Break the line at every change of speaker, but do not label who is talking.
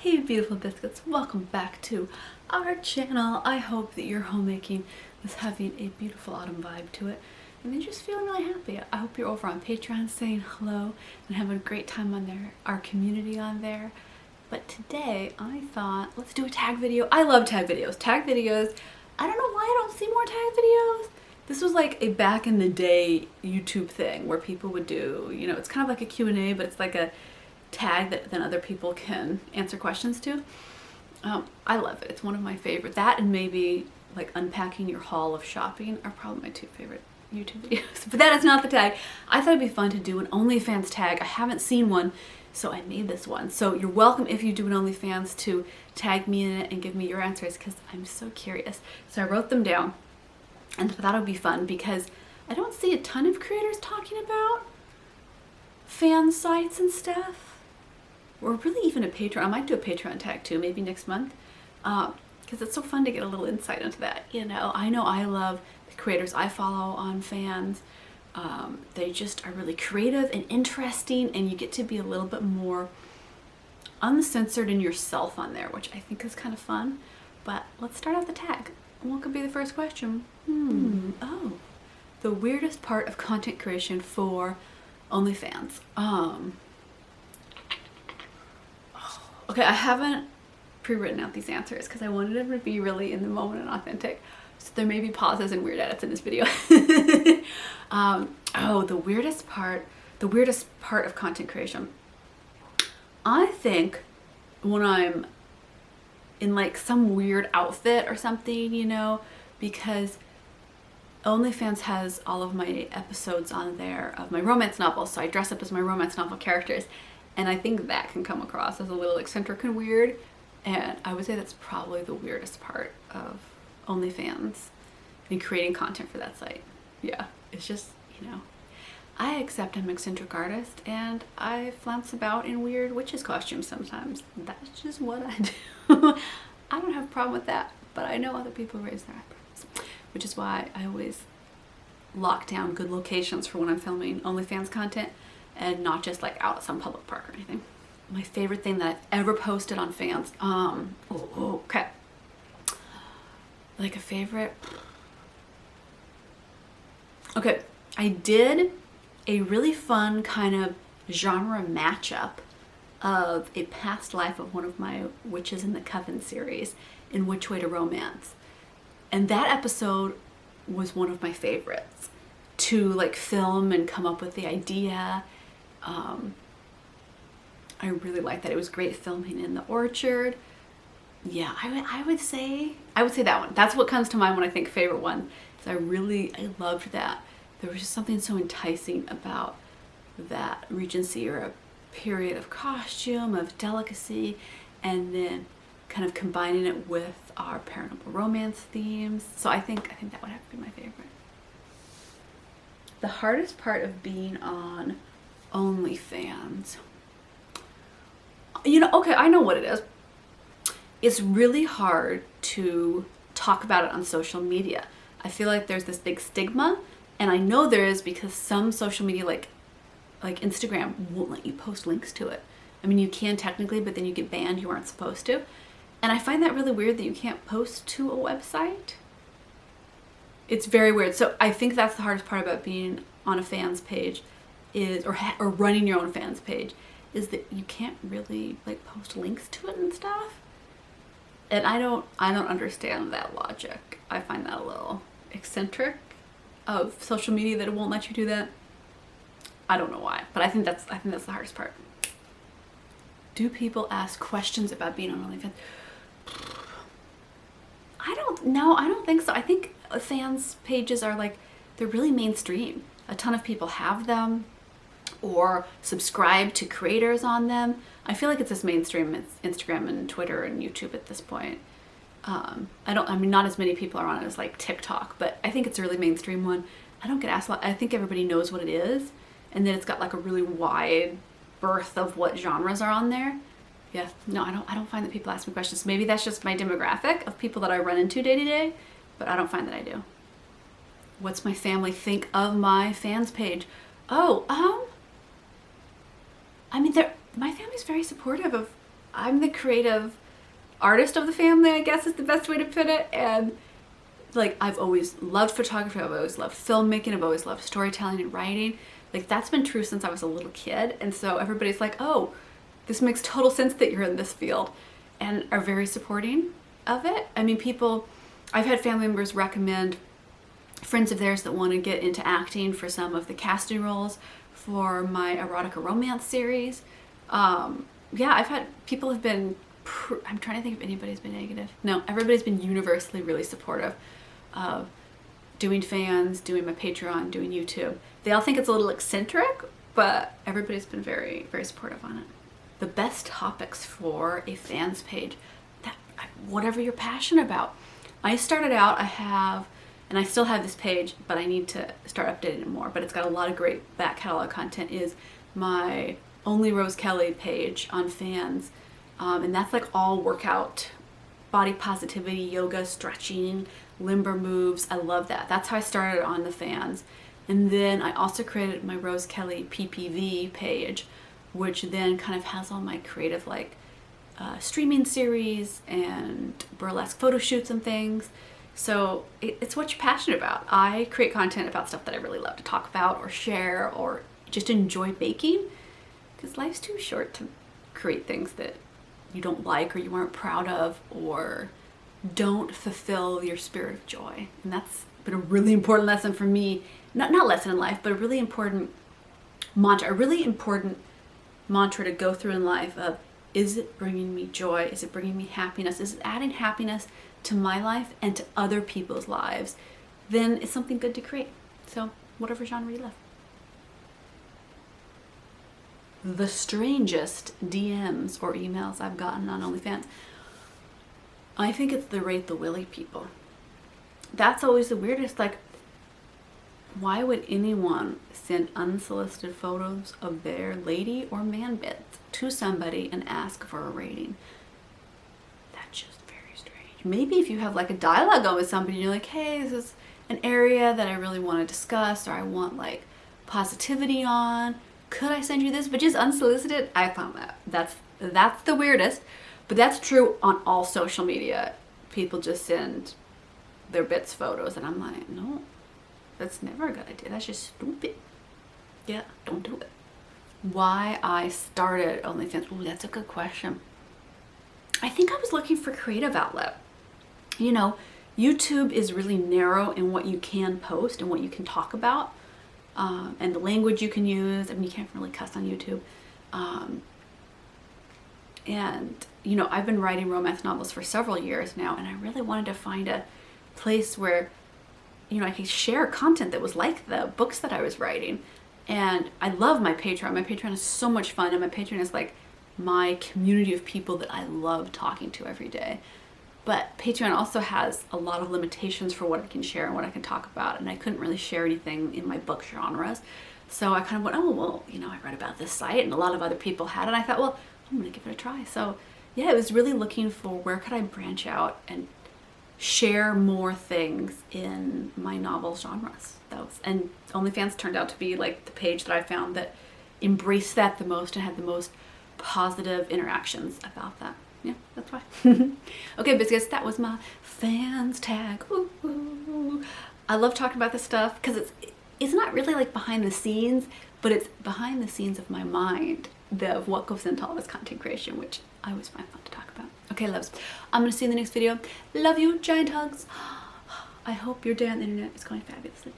Hey beautiful biscuits, welcome back to our channel. I hope that your homemaking is having a beautiful autumn vibe to it and you're just feeling really happy. I hope you're over on Patreon saying hello and having a great time on there, our community on there. But today I thought let's do a tag video. I love tag videos. Tag videos, I don't know why I don't see more tag videos. This was like a back in the day YouTube thing where people would do, you know, it's kind of like a Q&A, but it's like a tag that then other people can answer questions to. I love it. It's one of my favorite. That and maybe like unpacking your haul of shopping are probably my two favorite YouTube videos. But that is not the tag. I thought it'd be fun to do an OnlyFans tag. I haven't seen one, so I made this one. So you're welcome if you do an OnlyFans to tag me in it and give me your answers because I'm so curious. So I wrote them down and thought it would be fun because I don't see a ton of creators talking about fan sites and stuff. Or really even a Patreon. I might do a Patreon tag too, maybe next month. Because it's so fun to get a little insight into that. You know I love the creators I follow on fans. They just are really creative and interesting and you get to be a little bit more uncensored in yourself on there, which I think is kind of fun. But let's start out the tag. What could be the first question? Oh, the weirdest part of content creation for OnlyFans. Okay, I haven't pre-written out these answers because I wanted them to be really in the moment and authentic. So there may be pauses and weird edits in this video. Oh, the weirdest part of content creation. I think when I'm in like some weird outfit or something, you know, because OnlyFans has all of my episodes on there of my romance novels. So I dress up as my romance novel characters. And I think that can come across as a little eccentric and weird. And I would say that's probably the weirdest part of OnlyFans and creating content for that site. Yeah, it's just, you know, I accept I'm an eccentric artist and I flounce about in weird witches costumes sometimes. That's just what I do. I don't have a problem with that, but I know other people raise their eyebrows, which is why I always lock down good locations for when I'm filming OnlyFans content. And not just like out at some public park or anything. My favorite thing that I've ever posted on fans. Okay. Like a favorite. Okay, I did a really fun kind of genre matchup of a past life of one of my Witches in the Coven series in Which Way to Romance. And that episode was one of my favorites to like film and come up with the idea. I really liked that. It was great filming in the orchard. Yeah, I would say that one. That's what comes to mind when I think favorite one. So I loved that. There was just something so enticing about that Regency or a period of costume, of delicacy, and then kind of combining it with our paranormal romance themes. So I think that would have to be my favorite. The hardest part of being on OnlyFans. You know, okay, I know what it is. It's really hard to talk about it on social media. I feel like there's this big stigma, and I know there is because some social media like Instagram won't let you post links to it. I mean, you can technically, but then you get banned. You aren't supposed to. And I find that really weird that you can't post to a website. It's very weird. So I think that's the hardest part about being on a fans page is, or running your own fans page, is that you can't really like post links to it and stuff. And I don't understand that logic. I find that a little eccentric of social media that it won't let you do that. I don't know why, but I think that's the hardest part. Do people ask questions about being on OnlyFans? I don't think so. I think fans pages are like, they're really mainstream. A ton of people have them or subscribe to creators on them. I feel like it's as mainstream as Instagram and Twitter and YouTube at this point. I mean, not as many people are on it as like TikTok, but I think it's a really mainstream one. I don't get asked a lot. I think everybody knows what it is. And then it's got like a really wide berth of what genres are on there. Yeah, no, I don't find that people ask me questions. Maybe that's just my demographic of people that I run into day to day, but I don't find that I do. What's my family think of my fans page? Oh, I mean, my family's very supportive of I'm the creative artist of the family, I guess is the best way to put it. And like, I've always loved photography, I've always loved filmmaking, I've always loved storytelling and writing. Like, that's been true since I was a little kid. And so everybody's like, oh, this makes total sense that you're in this field, and are very supporting of it. I mean, I've had family members recommend friends of theirs that want to get into acting for some of the casting roles for my erotica romance series. Yeah, I've had people have been, I'm trying to think if anybody's been negative. No, everybody's been universally really supportive of doing fans, doing my Patreon, doing YouTube. They all think it's a little eccentric, but everybody's been very, very supportive on it. The best topics for a fans page, whatever you're passionate about. I started out, and I still have this page, but I need to start updating it more, but it's got a lot of great back catalog content, is my Only Rose Kelly page on fans. And that's like all workout, body positivity, yoga, stretching, limber moves. I love that. That's how I started on the fans. And then I also created my Rose Kelly PPV page, which then kind of has all my creative like streaming series and burlesque photo shoots and things. So it's what you're passionate about. I create content about stuff that I really love to talk about or share or just enjoy making, because life's too short to create things that you don't like or you aren't proud of or don't fulfill your spirit of joy. And that's been a really important lesson for me. Not lesson in life, but a really important mantra to go through in life of, is it bringing me joy? Is it bringing me happiness? Is it adding happiness to my life and to other people's lives? Then it's something good to create. So whatever genre you love. The strangest DMs or emails I've gotten on OnlyFans, I think it's the rate the willy people. That's always the weirdest. Like, why would anyone send unsolicited photos of their lady or man bits to somebody and ask for a rating? That's just very strange. Maybe if you have like a dialogue on with somebody and you're like, hey, this is an area that I really want to discuss, or I want like positivity on, could I send you this? But just unsolicited, I found that's the weirdest. But that's true on all social media. People just send their bits photos and I'm like, no, that's never a good idea. That's just stupid. Yeah, don't do it. Why I started OnlyFans? Ooh, that's a good question. I think I was looking for creative outlet. You know, YouTube is really narrow in what you can post and what you can talk about, and the language you can use. I mean, you can't really cuss on YouTube. And, you know, I've been writing romance novels for several years now, and I really wanted to find a place where, you know, I could share content that was like the books that I was writing. And I love my Patreon. My Patreon is so much fun, and my Patreon is like my community of people that I love talking to every day. But Patreon also has a lot of limitations for what I can share and what I can talk about, and I couldn't really share anything in my book genres. So I kind of went, oh, well, you know, I read about this site and a lot of other people had it, and I thought, well, I'm gonna give it a try. So yeah, it was really looking for where could I branch out and share more things in my novel genres. And OnlyFans turned out to be like the page that I found that embraced that the most and had the most positive interactions about that. Yeah, that's why. Okay, biscuits, that was my fans tag. Ooh, ooh. I love talking about this stuff because it's not really like behind the scenes, but it's behind the scenes of my mind, of what goes into all this content creation, which I always find fun to talk about. Okay, loves, I'm gonna see you in the next video. Love you, giant hugs. I hope your day on the internet is going fabulously.